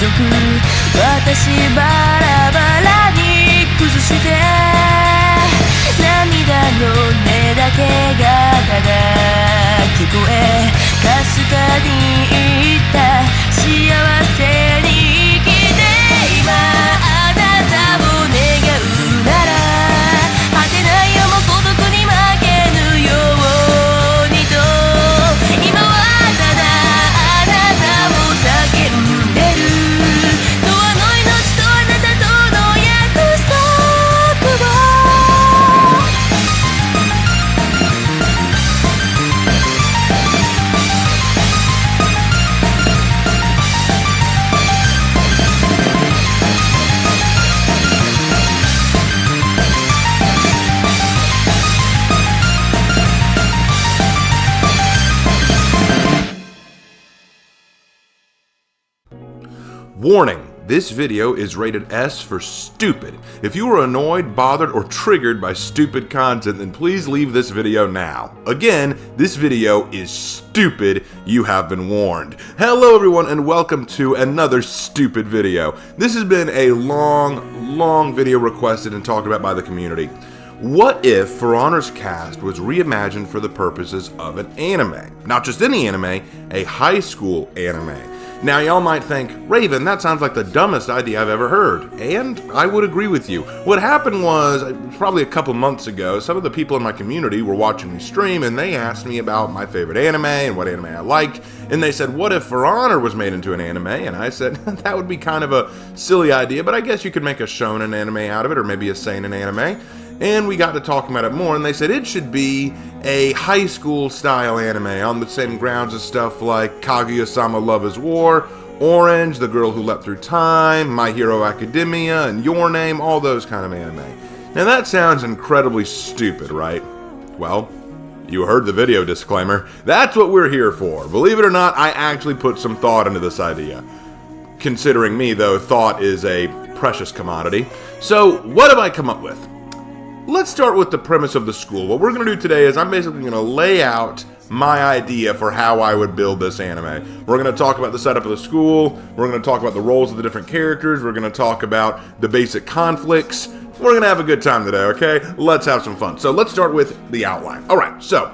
く私バラバラに崩して涙の音だけがただ聞こえかすかに言った幸せに生きて今あなたを願うなら果てないよも孤独に負けぬようにと今はただあなたを叫んでる永遠の命とあなたとの約束をWarning, this video is rated S for stupid. If you are annoyed, bothered, or triggered by stupid content, then please leave this video now. Again, this video is stupid. You have been warned. Hello everyone and welcome to another stupid video. This has been a long video requested and talked about by the community. What if For Honor's cast was reimagined for the purposes of an anime? Not just any anime, a high school anime. Now y'all might think, Raven, that sounds like the dumbest idea I've ever heard. And I would agree with you. What happened was, probably a couple months ago, some of the people in my community were watching me stream and they asked me about my favorite anime and what anime I liked. And they said, what if For Honor was made into an anime? And I said, that would be kind of a silly idea, but I guess you could make a shonen anime out of it, or maybe a seinen anime. And we got to talking about it more, and they said it should be a high school style anime on the same grounds as stuff like Kaguya-sama Love is War, Orange, The Girl Who Leapt Through Time, My Hero Academia, and Your Name, all those kind of anime. Now that sounds incredibly stupid, right? Well, you heard the video disclaimer. That's what we're here for. Believe it or not, I actually put some thought into this idea. Considering me, though, thought is a precious commodity. So, what have I come up with? Let's start with the premise of the school. What we're going to do today is I'm basically going to lay out my idea for how I would build this anime. We're going to talk about the setup of the school. We're going to talk about the roles of the different characters. We're going to talk about the basic conflicts. We're going to have a good time today, okay? Let's have some fun. So let's start with the outline. All right, so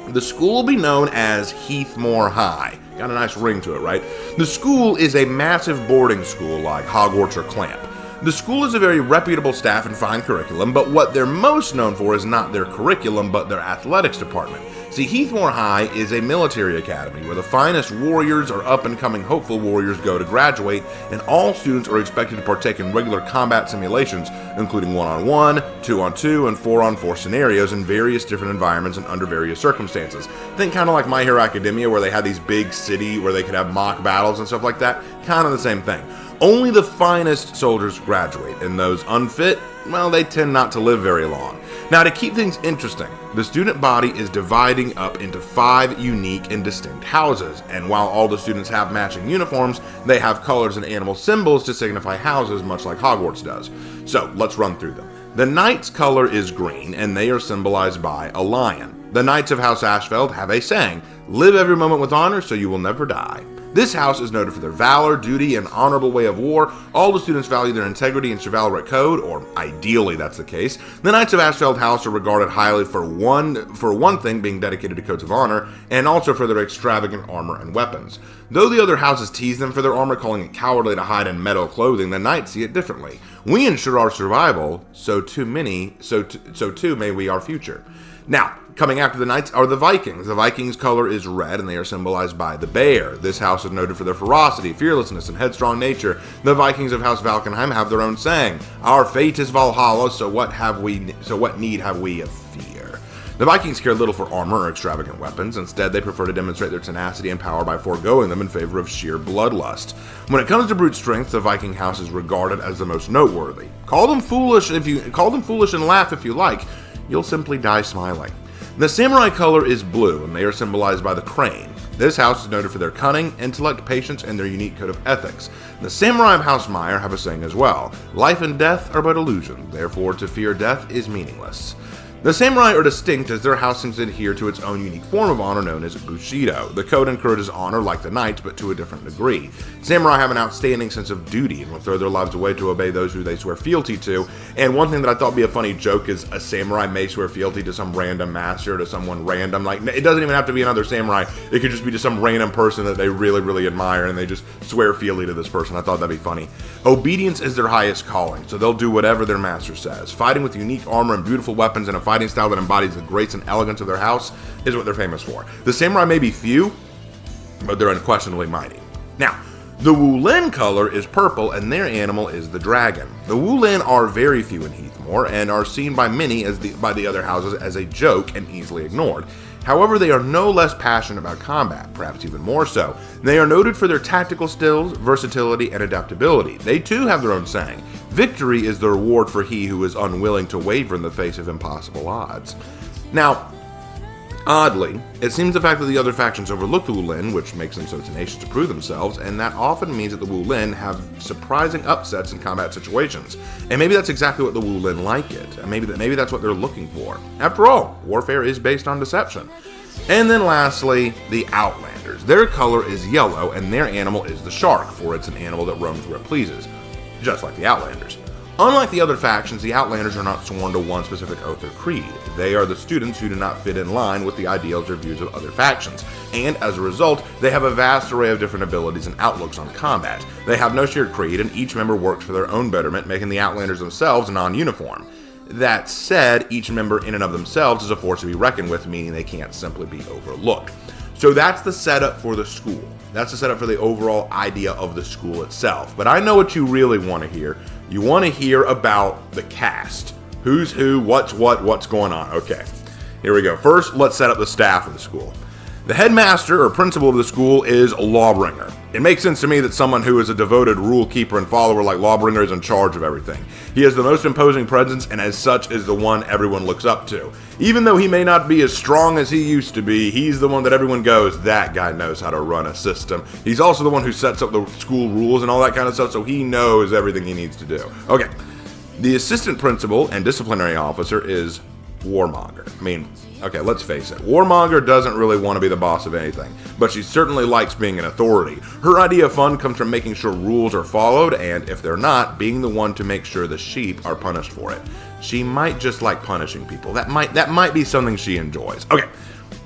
the school will be known as Heathmore High. Got a nice ring to it, right? The school is a massive boarding school like Hogwarts or Clamp. The school is a very reputable staff and fine curriculum, but what they're most known for is not their curriculum, but their athletics department. See, Heathmore High is a military academy where the finest warriors or up-and-coming hopeful warriors go to graduate, and all students are expected to partake in regular combat simulations, including 1-on-1, 2-on-2, and 4-on-4 scenarios in various different environments and under various circumstances. Think kind of like My Hero Academia, where they had these big city where they could have mock battles and stuff like that. Kind of the same thing. Only the finest soldiers graduate, and those unfit, well, they tend not to live very long. Now, to keep things interesting, the student body is dividing up into 5 unique and distinct houses, and while all the students have matching uniforms, they have colors and animal symbols to signify houses, much like Hogwarts does. So, let's run through them. The Knights' color is green, and they are symbolized by a lion. The Knights of House Ashfeld have a saying, "Live every moment with honor so you will never die." This house is noted for their valor, duty, and honorable way of war. All the students value their integrity and chivalric code, or ideally that's the case. The Knights of Ashfeld House are regarded highly for one thing, being dedicated to codes of honor, and also for their extravagant armor and weapons. Though the other houses tease them for their armor, calling it cowardly to hide in metal clothing, the Knights see it differently. We ensure our survival, so too may we our future. Now, coming after the Knights are the Vikings. The Vikings' color is red, and they are symbolized by the bear. This house is noted for their ferocity, fearlessness, and headstrong nature. The Vikings of House Valkenheim have their own saying, "Our fate is Valhalla, so what need have we of fear?" The Vikings care little for armor or extravagant weapons. Instead, they prefer to demonstrate their tenacity and power by foregoing them in favor of sheer bloodlust. When it comes to brute strength, the Viking house is regarded as the most noteworthy. Call them foolish and laugh if you like. You'll simply die smiling. The samurai color is blue, and they are symbolized by the crane. This house is noted for their cunning, intellect, patience, and their unique code of ethics. The samurai of House Meyer have a saying as well: "Life and death are but illusions, therefore to fear death is meaningless." The samurai are distinct as their housings adhere to its own unique form of honor known as Bushido. The code encourages honor like the knights, but to a different degree. Samurai have an outstanding sense of duty and will throw their lives away to obey those who they swear fealty to. And one thing that I thought would be a funny joke is a samurai may swear fealty to some random master, to someone random. Like, it doesn't even have to be another samurai. It could just be to some random person that they really, really admire, and they just swear fealty to this person. I thought that'd be funny. Obedience is their highest calling, so they'll do whatever their master says. Fighting with unique armor and beautiful weapons and a fighting style that embodies the grace and elegance of their house is what they're famous for. The samurai may be few, but they're unquestionably mighty. Now, the Wulin color is purple, and their animal is the dragon. The Wulin are very few in Heathmore and are seen by many by the other houses as a joke and easily ignored. However, they are no less passionate about combat, perhaps even more so. They are noted for their tactical skills, versatility, and adaptability. They too have their own saying. Victory is the reward for he who is unwilling to waver in the face of impossible odds. Now, oddly, it seems the fact that the other factions overlook the Wulin, which makes them so tenacious to prove themselves, and that often means that the Wulin have surprising upsets in combat situations. And maybe that's exactly what the Wulin like it, and maybe that's what they're looking for. After all, warfare is based on deception. And then lastly, the Outlanders. Their color is yellow, and their animal is the shark, for it's an animal that roams where it pleases, just like the Outlanders. Unlike the other factions, the Outlanders are not sworn to one specific oath or creed. They are the students who do not fit in line with the ideals or views of other factions, and as a result, they have a vast array of different abilities and outlooks on combat. They have no shared creed, and each member works for their own betterment, making the Outlanders themselves non-uniform. That said, each member in and of themselves is a force to be reckoned with, meaning they can't simply be overlooked. So that's the setup for the school. That's the setup for the overall idea of the school itself. But I know what you really want to hear. You want to hear about the cast. Who's who, what's what, what's going on. Okay, here we go. First, let's set up the staff of the school. The headmaster or principal of the school is Lawbringer. It makes sense to me that someone who is a devoted rule keeper and follower like Lawbringer is in charge of everything. He has the most imposing presence and as such is the one everyone looks up to. Even though he may not be as strong as he used to be, he's the one that everyone goes, that guy knows how to run a system. He's also the one who sets up the school rules and all that kind of stuff, so he knows everything he needs to do. Okay, the assistant principal and disciplinary officer is Warmonger. I mean, okay, let's face it. Warmonger doesn't really want to be the boss of anything, but she certainly likes being an authority. Her idea of fun comes from making sure rules are followed, and if they're not, being the one to make sure the sheep are punished for it. She might just like punishing people. That might be something she enjoys. Okay,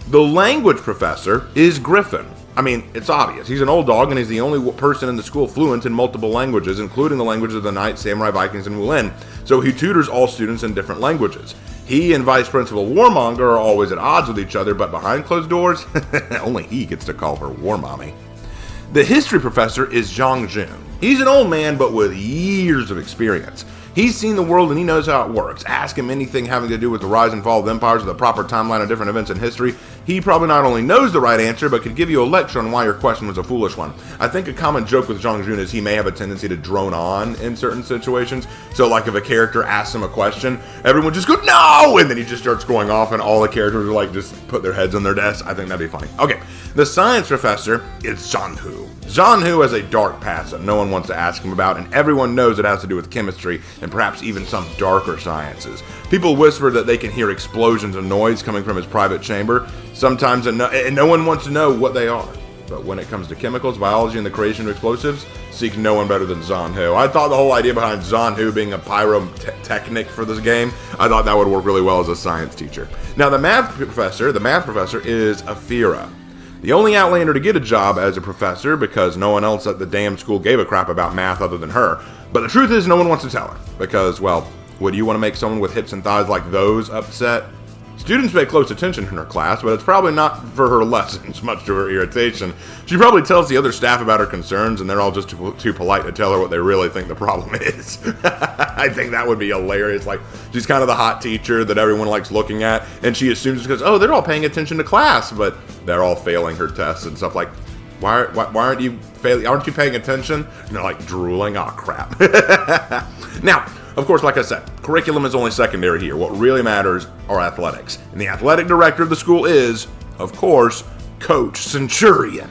the language professor is Griffin. I mean, it's obvious. He's an old dog, and he's the only person in the school fluent in multiple languages, including the languages of the Knights, Samurai, Vikings, and Wulin. So he tutors all students in different languages. He and Vice Principal Warmonger are always at odds with each other, but behind closed doors, only he gets to call her War Mommy. The history professor is Zhang Jun. He's an old man, but with years of experience. He's seen the world and he knows how it works. Ask him anything having to do with the rise and fall of empires or the proper timeline of different events in history. He probably not only knows the right answer, but could give you a lecture on why your question was a foolish one. I think a common joke with Zhang Jun is he may have a tendency to drone on in certain situations. So like if a character asks him a question, everyone just goes, no! And then he just starts going off and all the characters are like just put their heads on their desks. I think that'd be funny. Okay, the science professor is Zanhu. Zanhu has a dark past that no one wants to ask him about, and everyone knows it has to do with chemistry and perhaps even some darker sciences. People whisper that they can hear explosions and noise coming from his private chamber, sometimes, and no one wants to know what they are. But when it comes to chemicals, biology, and the creation of explosives, seek no one better than Zanhu. I thought the whole idea behind Zanhu being a pyrotechnic for this game, I thought that would work really well as a science teacher. Now the math professor is Afira. The only Outlander to get a job as a professor because no one else at the damn school gave a crap about math other than her. But the truth is no one wants to tell her because, well, would you want to make someone with hips and thighs like those upset? Students pay close attention in her class, but it's probably not for her lessons, much to her irritation. She probably tells the other staff about her concerns, and they're all just too polite to tell her what they really think the problem is. I think that would be hilarious. Like, she's kind of the hot teacher that everyone likes looking at, and she assumes because, oh, they're all paying attention to class, but they're all failing her tests and stuff like, why aren't you failing? Aren't you paying attention? And they're like drooling, oh crap. Now, of course, like I said, curriculum is only secondary here. What really matters are athletics. And the athletic director of the school is, of course, Coach Centurion.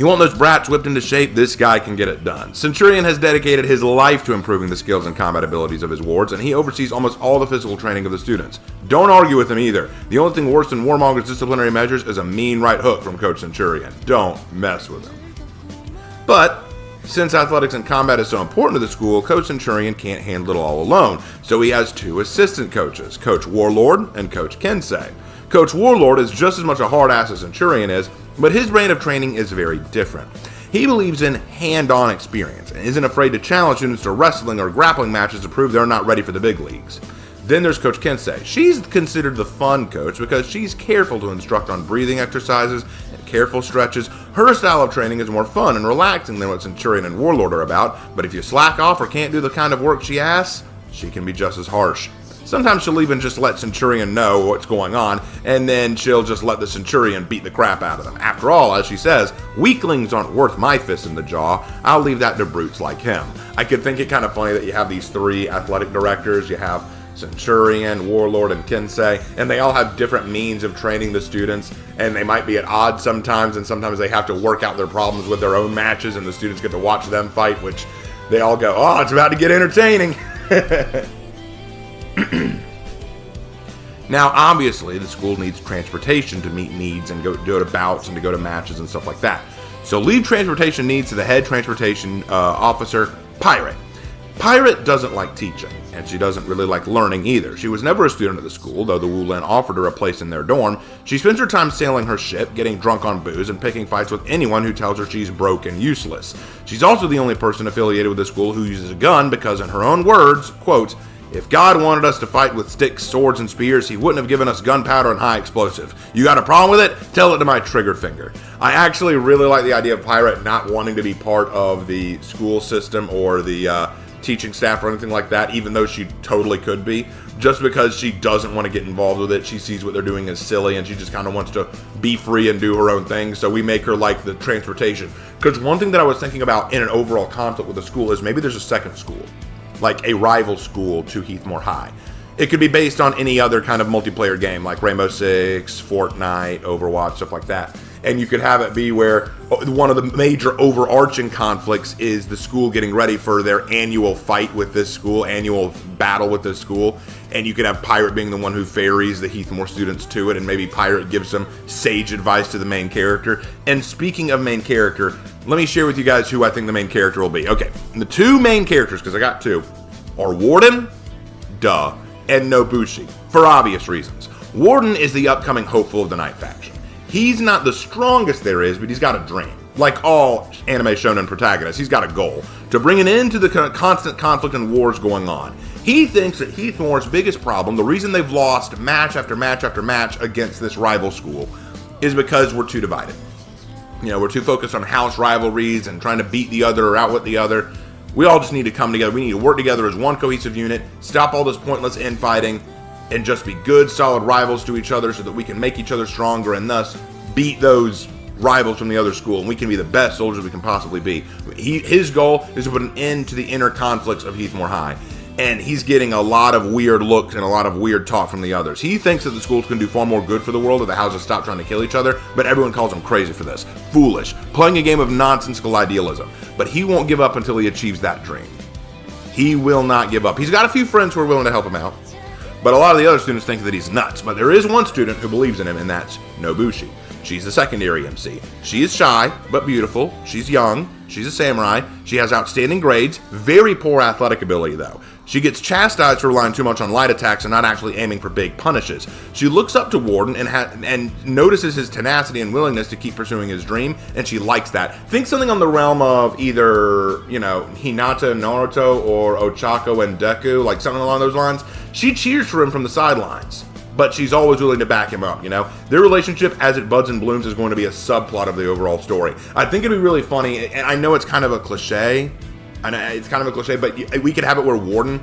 You want those brats whipped into shape? This guy can get it done. Centurion has dedicated his life to improving the skills and combat abilities of his wards, and he oversees almost all the physical training of the students. Don't argue with him either. The only thing worse than Warmonger's disciplinary measures is a mean right hook from Coach Centurion. Don't mess with him. But since athletics and combat is so important to the school, Coach Centurion can't handle it all alone, so he has two assistant coaches, Coach Warlord and Coach Kensei. Coach Warlord is just as much a hard ass as Centurion is, but his brand of training is very different. He believes in hand-on experience and isn't afraid to challenge students to wrestling or grappling matches to prove they're not ready for the big leagues. Then there's Coach Kensei. She's considered the fun coach because she's careful to instruct on breathing exercises and careful stretches. Her style of training is more fun and relaxing than what Centurion and Warlord are about, but if you slack off or can't do the kind of work she asks, she can be just as harsh. Sometimes she'll even just let Centurion know what's going on, and then she'll just let the Centurion beat the crap out of them. After all, as she says, weaklings aren't worth my fist in the jaw. I'll leave that to brutes like him. I could think it kind of funny that you have these three athletic directors. You have Centurion, Warlord, and Kensei, and they all have different means of training the students, and they might be at odds sometimes, and sometimes they have to work out their problems with their own matches, and the students get to watch them fight, which they all go, oh, it's about to get entertaining. Now, obviously, the school needs transportation to meet needs and go to bouts and to go to matches and stuff like that. So leave transportation needs to the head transportation officer, Pirate. Pirate doesn't like teaching, and she doesn't really like learning either. She was never a student at the school, though the Wulin offered her a place in their dorm. She spends her time sailing her ship, getting drunk on booze, and picking fights with anyone who tells her she's broke and useless. She's also the only person affiliated with the school who uses a gun because, in her own words, quote, if God wanted us to fight with sticks, swords, and spears, he wouldn't have given us gunpowder and high explosive. You got a problem with it? Tell it to my trigger finger. I actually really like the idea of Pirate not wanting to be part of the school system or the teaching staff or anything like that, even though she totally could be, just because she doesn't want to get involved with it. She sees what they're doing as silly, and she just kind of wants to be free and do her own thing, so we make her like the transportation. Because one thing that I was thinking about in an overall conflict with the school is maybe there's a second school, like a rival school to Heathmore High. It could be based on any other kind of multiplayer game, like Rainbow Six, Fortnite, Overwatch, stuff like that. And you could have it be where one of the major overarching conflicts is the school getting ready for their annual fight with this school, annual battle with this school. And you could have Pirate being the one who ferries the Heathmore students to it, and maybe Pirate gives some sage advice to the main character. And speaking of main character, let me share with you guys who I think the main character will be. Okay, the two main characters, because I got two, are Warden, duh, and Nobushi, for obvious reasons. Warden is the upcoming hopeful of the Night faction. He's not the strongest there is, but he's got a dream. Like all anime shonen protagonists, he's got a goal to bring an end to the constant conflict and wars going on. He thinks that Heathmore's biggest problem, the reason they've lost match after match after match against this rival school, is because we're too divided. You know, we're too focused on house rivalries and trying to beat the other or outwit the other. We all just need to come together. We need to work together as one cohesive unit, stop all this pointless infighting, and just be good, solid rivals to each other so that we can make each other stronger and thus beat those rivals from the other school, and we can be the best soldiers we can possibly be. His goal is to put an end to the inner conflicts of Heathmore High, and he's getting a lot of weird looks and a lot of weird talk from the others. He thinks that the schools can do far more good for the world if the houses stop trying to kill each other, but everyone calls him crazy for this. Foolish, playing a game of nonsensical idealism. But he won't give up until he achieves that dream. He will not give up. He's got a few friends who are willing to help him out, but a lot of the other students think that he's nuts. But there is one student who believes in him, and that's Nobushi. She's the secondary MC. She is shy, but beautiful. She's young. She's a samurai. She has outstanding grades. Very poor athletic ability, though. She gets chastised for relying too much on light attacks and not actually aiming for big punishes. She looks up to Warden and notices his tenacity and willingness to keep pursuing his dream, and she likes that. Think something on the realm of either, you know, Hinata and Naruto or Ochako and Deku, like something along those lines. She cheers for him from the sidelines, but she's always willing to back him up, you know? Their relationship, as it buds and blooms, is going to be a subplot of the overall story. I think it'd be really funny, and I know it's kind of a cliche, but we could have it where Warden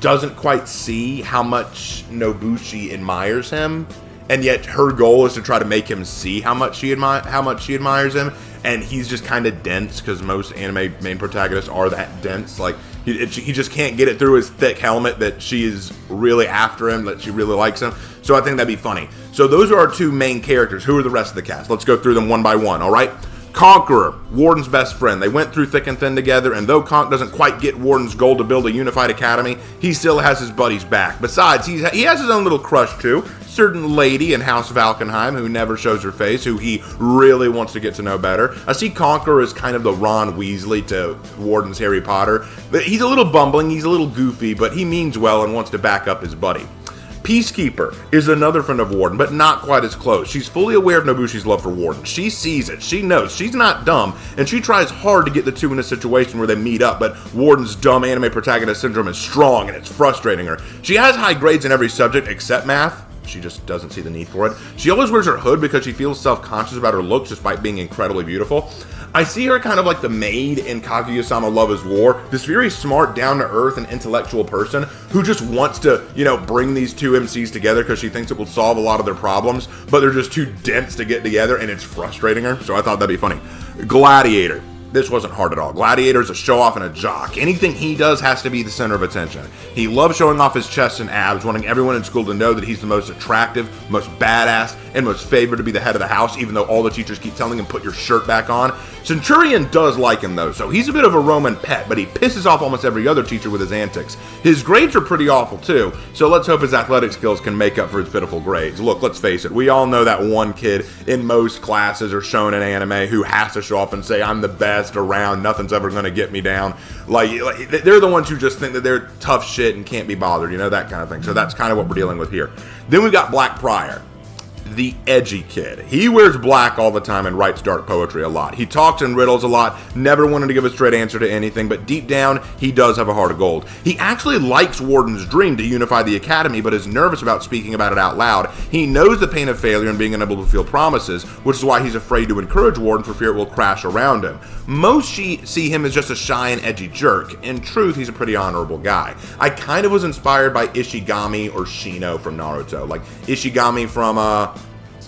doesn't quite see how much Nobushi admires him, and yet her goal is to try to make him see how much she admires him, and he's just kind of dense, because most anime main protagonists are that dense. Like, he just can't get it through his thick helmet that she is really after him, that she really likes him. So I think that'd be funny. So those are our two main characters. Who are the rest of the cast? Let's go through them one by one, all right? Conqueror, Warden's best friend. They went through thick and thin together, and though Conk doesn't quite get Warden's goal to build a unified academy, he still has his buddies back. Besides, he has his own little crush too. Certain lady in House Valkenheim who never shows her face, who he really wants to get to know better. I see Conqueror as kind of the Ron Weasley to Warden's Harry Potter. He's a little bumbling, he's a little goofy, but he means well and wants to back up his buddy. Peacekeeper is another friend of Warden, but not quite as close. She's fully aware of Nobushi's love for Warden. She sees it. She knows. She's not dumb, and she tries hard to get the two in a situation where they meet up, but Warden's dumb anime protagonist syndrome is strong, and it's frustrating her. She has high grades in every subject except math. She just doesn't see the need for it. She always wears her hood because she feels self-conscious about her looks despite being incredibly beautiful. I see her kind of like the maid in Kaguya-sama Love is War, this very smart, down-to-earth, and intellectual person who just wants to, bring these two MCs together because she thinks it will solve a lot of their problems, but they're just too dense to get together, and it's frustrating her, so I thought that'd be funny. Gladiator. This wasn't hard at all. Gladiator's a show-off and a jock. Anything he does has to be the center of attention. He loves showing off his chest and abs, wanting everyone in school to know that he's the most attractive, most badass, and most favored to be the head of the house, even though all the teachers keep telling him, put your shirt back on. Centurion does like him, though, so he's a bit of a Roman pet, but he pisses off almost every other teacher with his antics. His grades are pretty awful, too, so let's hope his athletic skills can make up for his pitiful grades. Look, let's face it, we all know that one kid in most classes or shown in anime who has to show off and say, I'm the best around, nothing's ever going to get me down. Like, they're the ones who just think that they're tough shit and can't be bothered, that kind of thing. So that's kind of what we're dealing with here. Then we've got Black Prior, the edgy kid. He wears black all the time and writes dark poetry a lot. He talks in riddles a lot, never wanted to give a straight answer to anything, but deep down, he does have a heart of gold. He actually likes Warden's dream to unify the academy, but is nervous about speaking about it out loud. He knows the pain of failure and being unable to fulfill promises, which is why he's afraid to encourage Warden for fear it will crash around him. Most see him as just a shy and edgy jerk. In truth, he's a pretty honorable guy. I kind of was inspired by Ishigami or Shino from Naruto. Like Ishigami from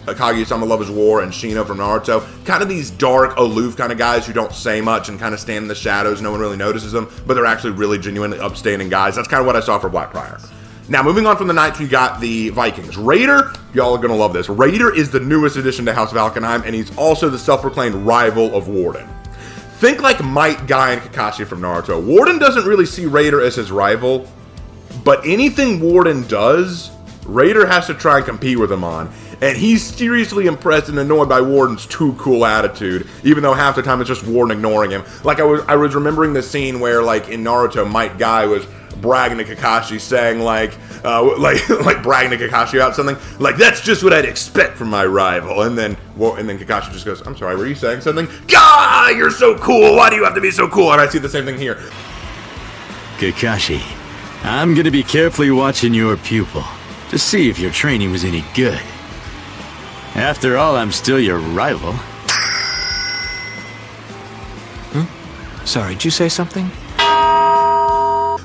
Kaguya-sama Love is War and Shino from Naruto. Kind of these dark, aloof kind of guys who don't say much and kind of stand in the shadows. No one really notices them, but they're actually really genuinely upstanding guys. That's kind of what I saw for Black Prior. Now, moving on from the Knights, we got the Vikings. Raider, y'all are going to love this. Raider is the newest addition to House Valkenheim, and he's also the self-proclaimed rival of Warden. Think like Might Guy and Kakashi from Naruto. Warden doesn't really see Raider as his rival, but anything Warden does, Raider has to try and compete with him on. And he's seriously impressed and annoyed by Warden's too cool attitude, even though half the time it's just Warden ignoring him. Like I was remembering the scene where, like in Naruto, Might Guy was bragging to Kakashi, saying like bragging to Kakashi about something, like that's just what I'd expect from my rival. And then Kakashi just goes, I'm sorry, were you saying something? Gah, you're so cool. Why do you have to be so cool? And I see the same thing here. Kakashi, I'm gonna be carefully watching your pupil to see if your training was any good. After all, I'm still your rival. Sorry, did you say something?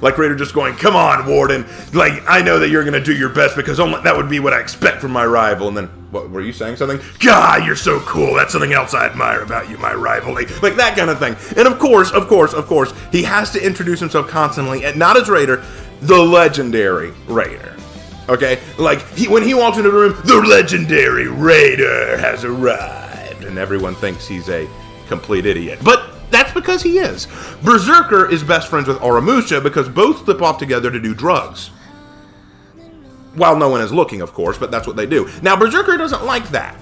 Like Raider just going, come on, Warden. Like, I know that you're going to do your best because that would be what I expect from my rival. And then, what, were you saying something? God, you're so cool. That's something else I admire about you, my rival. Like that kind of thing. And of course, he has to introduce himself constantly, and not as Raider, the legendary Raider. Okay? Like, when he walks into the room, the legendary Raider has arrived. And everyone thinks he's a complete idiot. But that's because he is. Berserker is best friends with Oromusha because both slip off together to do drugs. While no one is looking, of course, but that's what they do. Now, Berserker doesn't like that.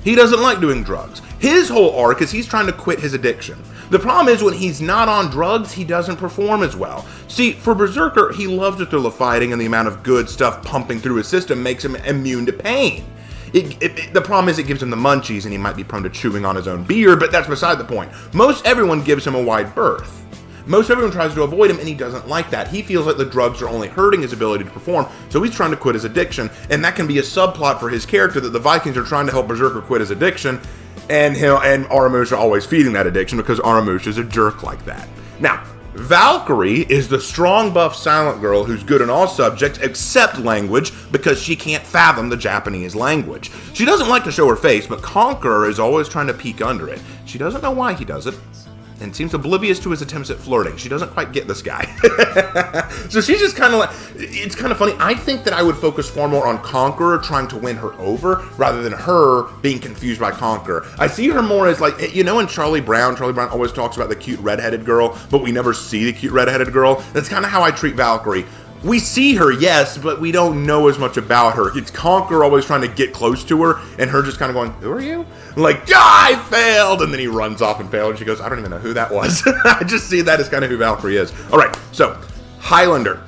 He doesn't like doing drugs. His whole arc is he's trying to quit his addiction. The problem is when he's not on drugs, he doesn't perform as well. See, for Berserker, he loves the thrill of fighting, and the amount of good stuff pumping through his system makes him immune to pain. The problem is it gives him the munchies, and he might be prone to chewing on his own beer, but that's beside the point. Most everyone gives him a wide berth. Most everyone tries to avoid him, and he doesn't like that. He feels like the drugs are only hurting his ability to perform, so he's trying to quit his addiction, and that can be a subplot for his character, that the Vikings are trying to help Berserker quit his addiction, and Oromusha always feeding that addiction because Oromusha is a jerk like that. Now, Valkyrie is the strong, buff, silent girl who's good in all subjects except language because she can't fathom the Japanese language. She doesn't like to show her face, but Conqueror is always trying to peek under it. She doesn't know why he does it. and seems oblivious to his attempts at flirting. She doesn't quite get this guy. So she's just kind of like, it's kind of funny. I think that I would focus far more on Conqueror trying to win her over rather than her being confused by Conqueror. I see her more as like, you know, in Charlie Brown always talks about the cute redheaded girl, but we never see the cute redheaded girl. That's kind of how I treat Valkyrie. We see her, yes, but we don't know as much about her. It's Conqueror always trying to get close to her, and her just kind of going, who are you? Like, I failed! And then he runs off and failed, and she goes, I don't even know who that was. I just see that as kind of who Valkyrie is. All right, so, Highlander.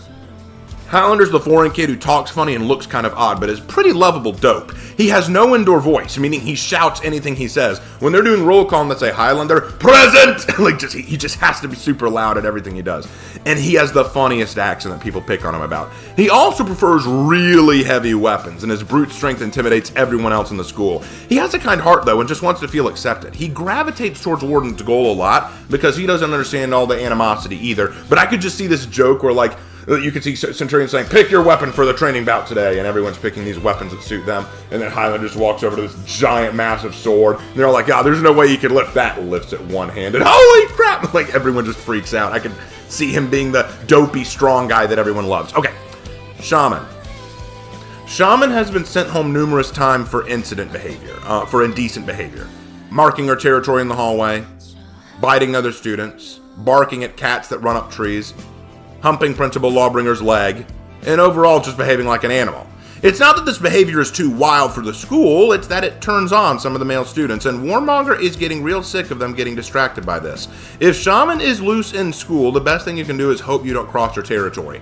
Highlander's the foreign kid who talks funny and looks kind of odd, but is pretty lovable dope. He has no indoor voice, meaning he shouts anything he says. When they're doing roll call and they say, Highlander, present! Like, he just has to be super loud at everything he does. And he has the funniest accent that people pick on him about. He also prefers really heavy weapons, and his brute strength intimidates everyone else in the school. He has a kind heart, though, and just wants to feel accepted. He gravitates towards Warden's goal a lot, because he doesn't understand all the animosity either. But I could just see this joke where, like, you can see Centurion saying, pick your weapon for the training bout today, and everyone's picking these weapons that suit them, and then Highlander just walks over to this giant, massive sword, and they're all like, oh, there's no way you could lift that, lifts it one-handed, holy crap, like, everyone just freaks out. I could see him being the dopey, strong guy that everyone loves. Okay, Shaman. Shaman has been sent home numerous times for indecent behavior, marking her territory in the hallway, biting other students, barking at cats that run up trees, humping Principal Lawbringer's leg, and overall just behaving like an animal. It's not that this behavior is too wild for the school, it's that it turns on some of the male students, and Warmonger is getting real sick of them getting distracted by this. If Shaman is loose in school, the best thing you can do is hope you don't cross her territory.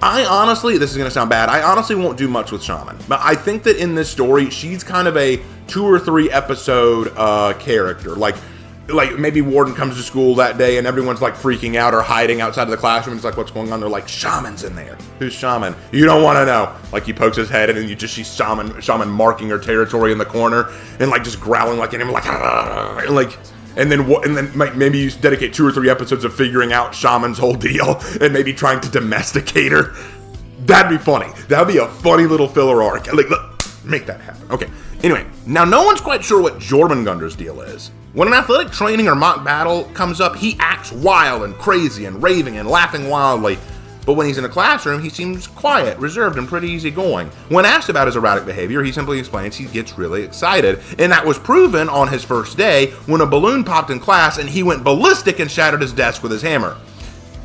I honestly, this is going to sound bad, I honestly won't do much with Shaman, but I think that in this story, she's kind of a 2 or 3 episode character. Like maybe Warden comes to school that day and everyone's like freaking out or hiding outside of the classroom. It's like, what's going on? They're like, Shaman's in there. Who's Shaman? You don't want to know. Like he pokes his head in and you just see Shaman marking her territory in the corner and like just growling like an animal, like, and then maybe you dedicate 2 or 3 episodes of figuring out Shaman's whole deal and maybe trying to domesticate her. That'd be funny. That'd be a funny little filler arc. Like, look, make that happen. Okay. Anyway, now no one's quite sure what Jormungandr's deal is. When an athletic training or mock battle comes up, he acts wild and crazy and raving and laughing wildly. But when he's in a classroom, he seems quiet, reserved, and pretty easygoing. When asked about his erratic behavior, he simply explains he gets really excited. And that was proven on his first day when a balloon popped in class and he went ballistic and shattered his desk with his hammer.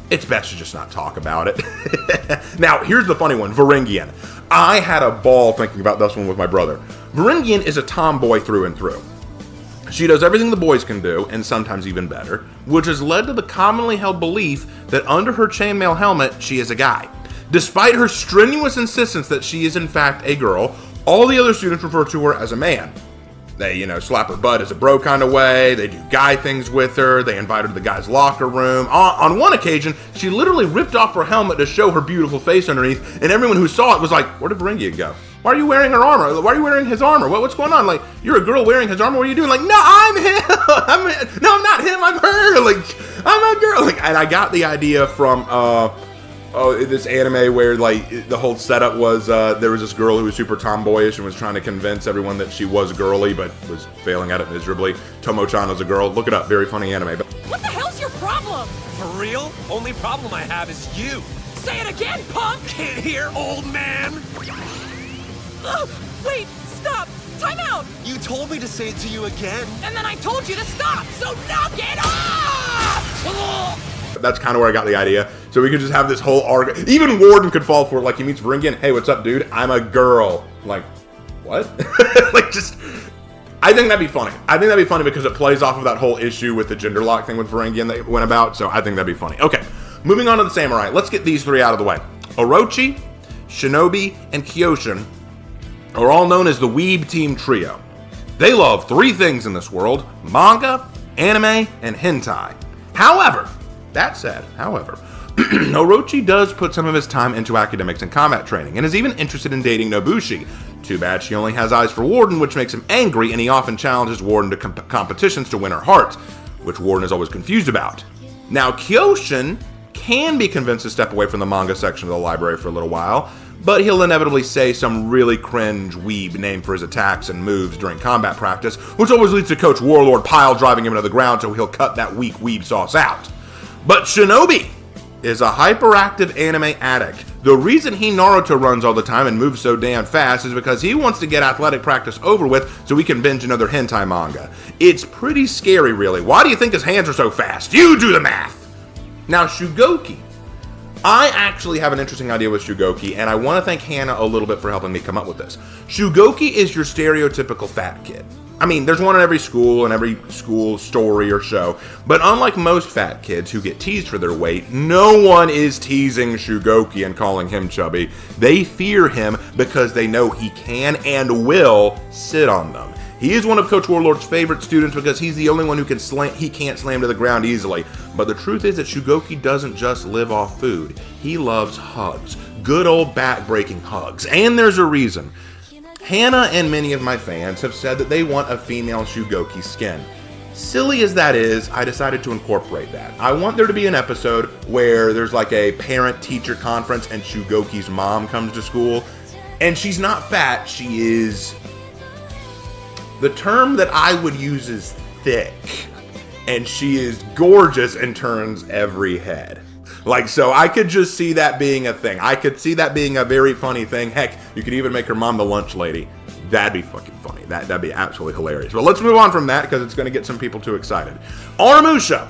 It's best to just not talk about it. Now, here's the funny one, Varangian. I had a ball thinking about this one with my brother. Varangian is a tomboy through and through. She does everything the boys can do, and sometimes even better, which has led to the commonly held belief that under her chainmail helmet, she is a guy. Despite her strenuous insistence that she is in fact a girl, all the other students refer to her as a man. They, slap her butt as a bro kind of way, they do guy things with her, they invite her to the guy's locker room. On one occasion, she literally ripped off her helmet to show her beautiful face underneath, and everyone who saw it was like, where did Varangian go? Why are you wearing her armor? Why are you wearing his armor? What's going on? Like, you're a girl wearing his armor. What are you doing? Like, no, I'm him. No, I'm not him. I'm her. Like, I'm a girl. Like, and I got the idea from this anime where like the whole setup was there was this girl who was super tomboyish and was trying to convince everyone that she was girly, but was failing at it miserably. Tomo-Chan was a girl. Look it up. Very funny anime. What the hell's your problem? For real? Only problem I have is you. Say it again, punk! Can't hear, old man? Wait, stop! Time out! You told me to say it to you again. And then I told you to stop, so knock it off! That's kind of where I got the idea. So we could just have this whole arc. Even Warden could fall for it. Like, he meets Varangian. Hey, what's up, dude? I'm a girl. Like, what? Like, just... I think that'd be funny. I think that'd be funny because it plays off of that whole issue with the gender lock thing with Varangian that went about. So I think that'd be funny. Okay, moving on to the samurai. Let's get these 3 out of the way. Orochi, Shinobi, and Kyoshin are all known as the Weeb Team Trio. They love 3 things in this world: manga, anime, and hentai. However, that said, Orochi does put some of his time into academics and combat training, and is even interested in dating Nobushi. Too bad she only has eyes for Warden, which makes him angry, and he often challenges Warden to competitions to win her heart, which Warden is always confused about. Now, Kyoshin can be convinced to step away from the manga section of the library for a little while, but he'll inevitably say some really cringe weeb name for his attacks and moves during combat practice, which always leads to Coach Warlord pile driving him into the ground so he'll cut that weak weeb sauce out. But Shinobi is a hyperactive anime addict. The reason he Naruto runs all the time and moves so damn fast is because he wants to get athletic practice over with so he can binge another hentai manga. It's pretty scary, really. Why do you think his hands are so fast? You do the math! Now, Shugoki. I actually have an interesting idea with Shugoki, and I want to thank Hannah a little bit for helping me come up with this. Shugoki is your stereotypical fat kid. I mean, there's one in every school and every school story or show, but unlike most fat kids who get teased for their weight, no one is teasing Shugoki and calling him chubby. They fear him because they know he can and will sit on them. He is one of Coach Warlord's favorite students because he's the only one who can't slam to the ground easily. But the truth is that Shugoki doesn't just live off food. He loves hugs. Good old back-breaking hugs. And there's a reason. Hannah and many of my fans have said that they want a female Shugoki skin. Silly as that is, I decided to incorporate that. I want there to be an episode where there's like a parent-teacher conference and Shugoki's mom comes to school. And she's not fat, she is... The term that I would use is thick. And she is gorgeous and turns every head. Like, so I could just see that being a thing. I could see that being a very funny thing. Heck, you could even make her mom the lunch lady. That'd be fucking funny. That'd be absolutely hilarious. But let's move on from that because it's going to get some people too excited. Onimusha.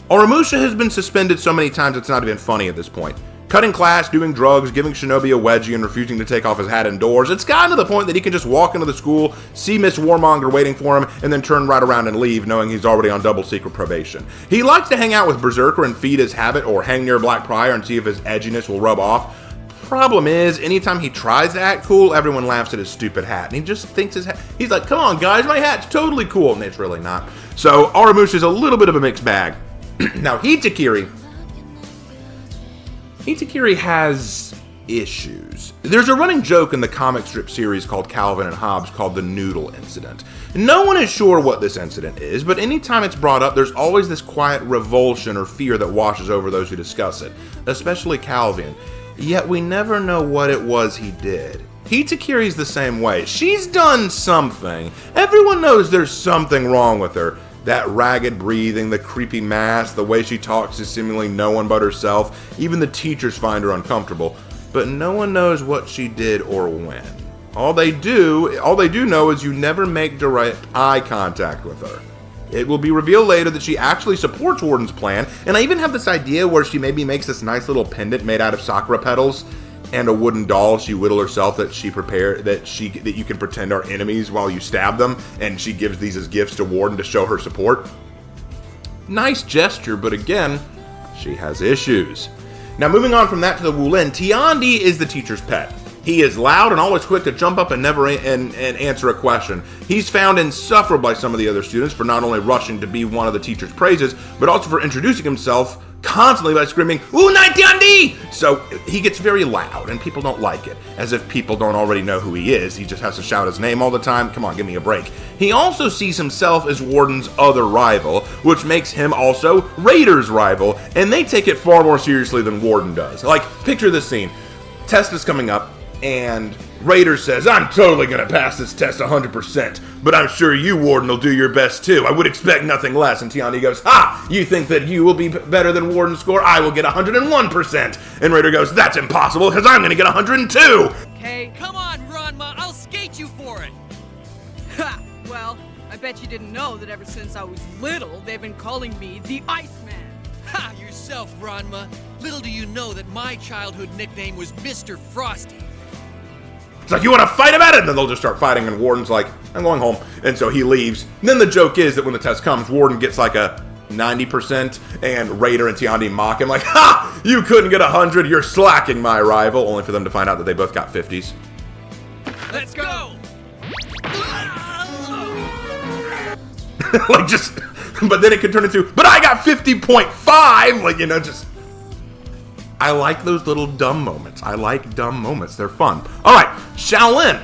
Onimusha has been suspended so many times it's not even funny at this point. Cutting class, doing drugs, giving Shinobi a wedgie, and refusing to take off his hat indoors. It's gotten to the point that he can just walk into the school, see Miss Warmonger waiting for him, and then turn right around and leave, knowing he's already on double secret probation. He likes to hang out with Berserker and feed his habit, or hang near Black Prior and see if his edginess will rub off. Problem is, anytime he tries to act cool, everyone laughs at his stupid hat, and he just thinks his hat... He's like, come on guys, my hat's totally cool, and it's really not. So, Onimusha is a little bit of a mixed bag. Now, Hitakiri has issues. There's a running joke in the comic strip series called Calvin and Hobbes called the Noodle Incident. No one is sure what this incident is, but anytime it's brought up, there's always this quiet revulsion or fear that washes over those who discuss it, especially Calvin. Yet we never know what it was he did. Hitakiri's the same way. She's done something. Everyone knows there's something wrong with her. That ragged breathing, the creepy mask, the way she talks to seemingly no one but herself. Even the teachers find her uncomfortable. But no one knows what she did or when. All they do know is you never make direct eye contact with her. It will be revealed later that she actually supports Warden's plan, and I even have this idea where she maybe makes this nice little pendant made out of sakura petals and a wooden doll she whittled herself that you can pretend are enemies while you stab them, and she gives these as gifts to Warden to show her support. Nice gesture, but again, she has issues. Now moving on from that to the Wulin, Tiandi is the teacher's pet. He is loud and always quick to jump up and never answer a question. He's found insufferable by some of the other students for not only rushing to be one of the teacher's praises, but also for introducing himself constantly by screaming, "Unai Tiandi!" So he gets very loud and people don't like it. As if people don't already know who he is. He just has to shout his name all the time. Come on, give me a break. He also sees himself as Warden's other rival, which makes him also Raider's rival, and they take it far more seriously than Warden does. Like, picture this scene. Test is coming up, and Raider says, "I'm totally gonna pass this test 100%, but I'm sure you, Warden, will do your best too. I would expect nothing less." And Tiandi goes, "Ha! You think that you will be better than Warden's score? I will get 101%. And Raider goes, "That's impossible, because I'm gonna get 102. Okay, come on, Ranma, I'll skate you for it! Ha! Well, I bet you didn't know that ever since I was little, they've been calling me the Iceman. Ha! Yourself, Ranma. Little do you know that my childhood nickname was Mr. Frosty. It's like, "You want to fight about it?" And then they'll just start fighting, and Warden's like, "I'm going home." And so he leaves. And then the joke is that when the test comes, Warden gets like a 90%, and Raider and Tiandi mock him like, "Ha! You couldn't get 100, you're slacking, my rival," only for them to find out that they both got 50s. Let's go! Like, just, but then it could turn into, "But I got 50.5, like, you know, just, I like those little dumb moments. I like dumb moments. They're fun. All right, Shaolin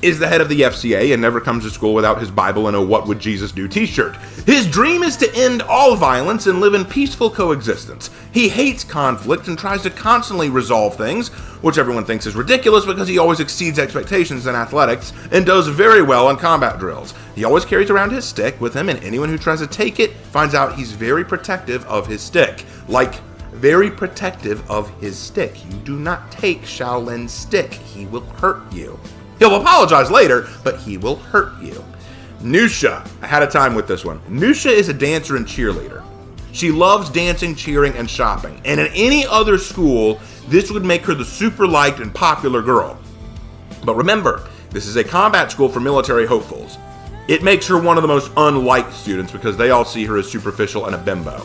is the head of the FCA and never comes to school without his Bible and a "What Would Jesus Do" t-shirt. His dream is to end all violence and live in peaceful coexistence. He hates conflict and tries to constantly resolve things, which everyone thinks is ridiculous because he always exceeds expectations in athletics and does very well in combat drills. He always carries around his stick with him, and anyone who tries to take it finds out he's very protective of his stick. Like, very protective of his stick. You do not take Shaolin's stick. He will hurt you. He'll apologize later, but he will hurt you. Nusha. I had a time with this one. Nusha is a dancer and cheerleader. She loves dancing, cheering, and shopping. And in any other school, this would make her the super liked and popular girl. But remember, this is a combat school for military hopefuls. It makes her one of the most unliked students because they all see her as superficial and a bimbo.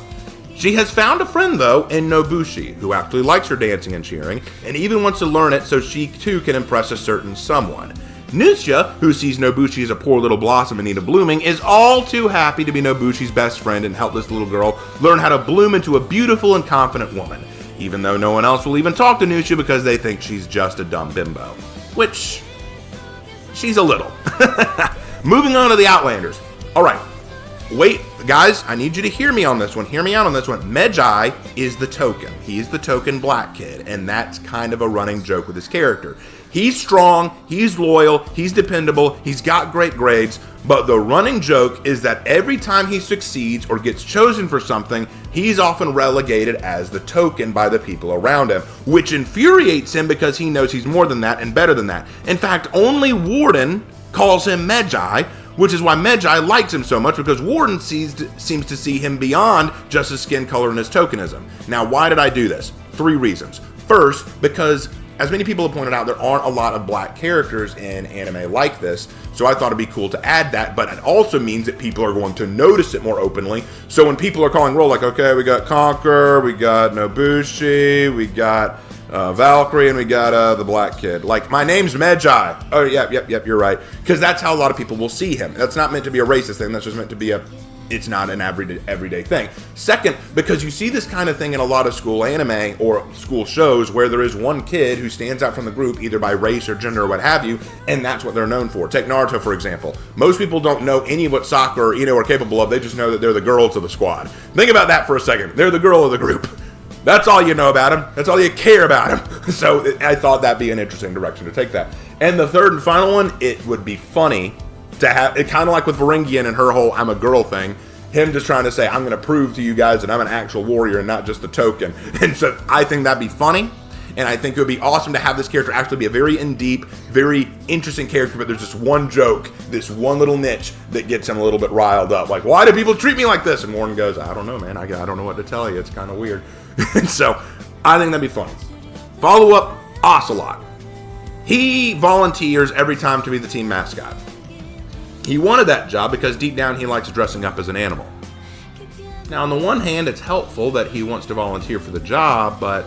She has found a friend, though, in Nobushi, who actually likes her dancing and cheering, and even wants to learn it so she, too, can impress a certain someone. Nusha, who sees Nobushi as a poor little blossom in need of blooming, is all too happy to be Nobushi's best friend and help this little girl learn how to bloom into a beautiful and confident woman, even though no one else will even talk to Nusha because they think she's just a dumb bimbo. Which, she's a little. Moving on to the Outlanders. Alright. Wait, guys, I need you to hear me on this one. Hear me out on this one. Medjai is the token. He's the token black kid, and that's kind of a running joke with his character. He's strong, he's loyal, he's dependable, he's got great grades, but the running joke is that every time he succeeds or gets chosen for something, he's often relegated as the token by the people around him, which infuriates him because he knows he's more than that and better than that. In fact, only Warden calls him Medjai, which is why Medjai likes him so much, because Warden seems to see him beyond just his skin color and his tokenism. Now, why did I do this? 3 reasons. First, because as many people have pointed out, there aren't a lot of black characters in anime like this, so I thought it'd be cool to add that, but it also means that people are going to notice it more openly. So when people are calling roll, like, okay, we got Conquer, we got Nobushi, we got Valkyrie, and we got the black kid. Like, my name's Medjai. Oh, yep, you're right. Because that's how a lot of people will see him. That's not meant to be a racist thing. That's just meant to be it's not an everyday thing. Second, because you see this kind of thing in a lot of school anime or school shows where there is one kid who stands out from the group either by race or gender or what have you, and that's what they're known for. Take Naruto, for example. Most people don't know any of what Sakura or Ino are capable of. They just know that they're the girls of the squad. Think about that for a second. They're the girl of the group. That's all you know about him. That's all you care about him. So I thought that'd be an interesting direction to take that. And the third and final one, it would be funny to have it kind of like with Varangian and her whole "I'm a girl" thing. Him just trying to say, I'm going to prove to you guys that I'm an actual warrior and not just a token. And so I think that'd be funny. And I think it would be awesome to have this character actually be a very in-deep, very interesting character, but there's just one joke, this one little niche that gets him a little bit riled up. Like, why do people treat me like this? And Warren goes, I don't know, man. I don't know what to tell you. It's kind of weird. And so I think that'd be funny. Follow up, Ocelot. He volunteers every time to be the team mascot. He wanted that job because deep down he likes dressing up as an animal. Now, on the one hand, it's helpful that he wants to volunteer for the job, but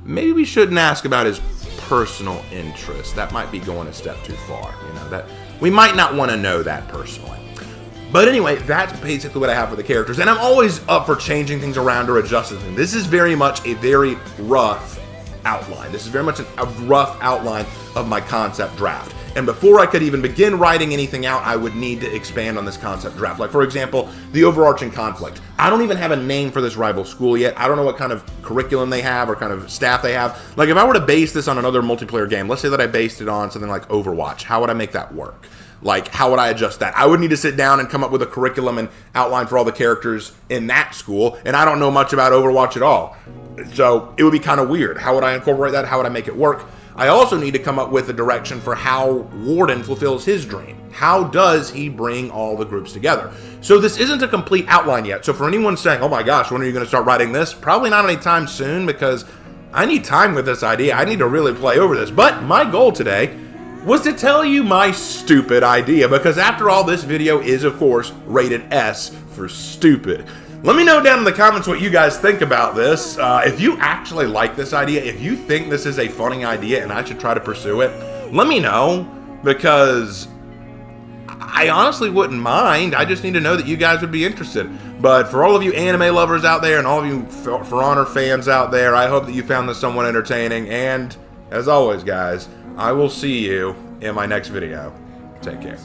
maybe we shouldn't ask about his personal interests. That might be going a step too far. That we might not want to know that personally. But anyway, that's basically what I have for the characters, and I'm always up for changing things around or adjusting things. This is very much a very rough outline. This is very much a rough outline of my concept draft. And before I could even begin writing anything out, I would need to expand on this concept draft. Like, for example, the overarching conflict. I don't even have a name for this rival school yet. I don't know what kind of curriculum they have or kind of staff they have. Like, if I were to base this on another multiplayer game, let's say that I based it on something like Overwatch, how would I make that work? Like, how would I adjust that? I would need to sit down and come up with a curriculum and outline for all the characters in that school, and I don't know much about Overwatch at all. So it would be kind of weird. How would I incorporate that? How would I make it work? I also need to come up with a direction for how Warden fulfills his dream. How does he bring all the groups together? So this isn't a complete outline yet. So for anyone saying, oh my gosh, when are you going to start writing this? Probably not anytime soon, because I need time with this idea. I need to really play over this. But my goal today was to tell you my stupid idea, because after all, this video is, of course, rated S for stupid. Let me know down in the comments what you guys think about this. If you actually like this idea, if you think this is a funny idea and I should try to pursue it, let me know, because I honestly wouldn't mind. I just need to know that you guys would be interested. But for all of you anime lovers out there and all of you For Honor fans out there, I hope that you found this somewhat entertaining. And as always, guys, I will see you in my next video. Take care.